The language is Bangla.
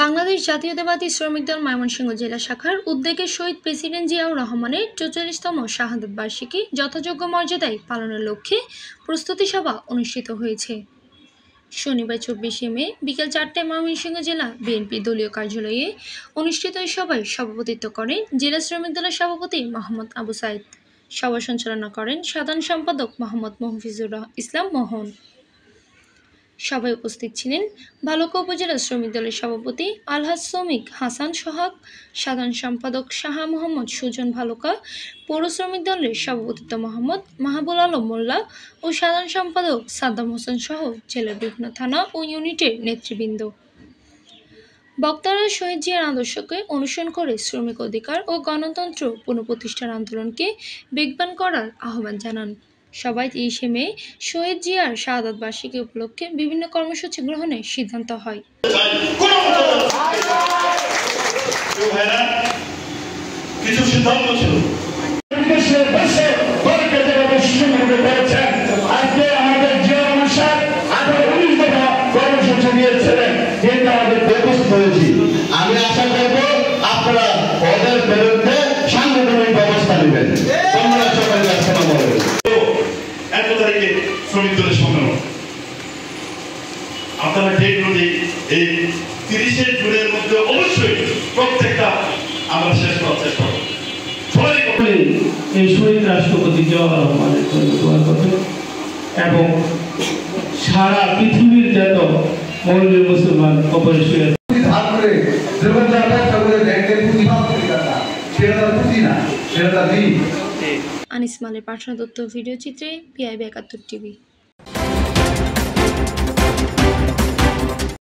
বাংলাদেশ জাতীয়তাবাদী শ্রমিক দল ময়মনসিংহ জেলা শাখার উদ্যোগে শহীদ প্রেসিডেন্ট জিয়াউর রহমানের ৪৪তম শাহাদত বার্ষিকী যথাযোগ্য মর্যাদায় পালনের লক্ষ্যে প্রস্তুতি সভা অনুষ্ঠিত হয়েছে। শনিবার ২৪শে মে বিকেল ৪টায় ময়মনসিংহ জেলা বিএনপি দলীয় কার্যালয়ে অনুষ্ঠিত এই সভায় সভাপতিত্ব করেন জেলা শ্রমিক দলের সভাপতি মোহাম্মদ আবু সাইদ। সভা সঞ্চালনা করেন সাধারণ সম্পাদক মোহাম্মদ মহফিজুর ইসলাম মোহন। সভায় উপস্থিত ছিলেন ভালুকা উপজেলা শ্রমিক দলের সভাপতি আলহাজ শ্রমিক হাসান সোহাগ, সাধারণ সম্পাদক শাহ মোহাম্মদ সুজন ভালুকা, পৌর শ্রমিক দলের সভাপতিত্ব মোহাম্মদ মাহবুল আলম মোল্লা ও সাধারণ সম্পাদক সাদ্দাম হোসেন সহ জেলার বিভিন্ন থানা ও ইউনিটের নেতৃবৃন্দ। বক্তারা শহীদ জিয়ার আদর্শকে অনুসরণ করে শ্রমিক অধিকার ও গণতন্ত্র পুনঃপ্রতিষ্ঠার আন্দোলনকে বেগবান করার আহ্বান জানান। সবাই ৩০শে মে শহীদ জিয়ার শাহাদত বার্ষিকী উপলক্ষে বিভিন্ন কর্মসূচি গ্রহণের সিদ্ধান্ত হয়। কিছু সিদ্ধান্ত ছিল আমি আশা করব আপনারা ওদের বিরুদ্ধে সাংগঠনিক ব্যবস্থা নেবেন। এত তারিখে শ্রমিক দলের সম্মেলন আপনারা ডেট অনুযায়ী এই ৩০শে জুনের মধ্যে অবশ্যই প্রত্যেকটা আমরা শেষ করার চেষ্টা করব। এই শহীদ রাষ্ট্রপতি জিয়াউর রহমানের জন্য দোয়া করবেন এবং সারা পৃথিবীর যত মৌলবী মুসলমান অপরিসরে আনিস মালের পাঠানো তথ্য ভিডিও চিত্রে PIB ৭১ টিভি।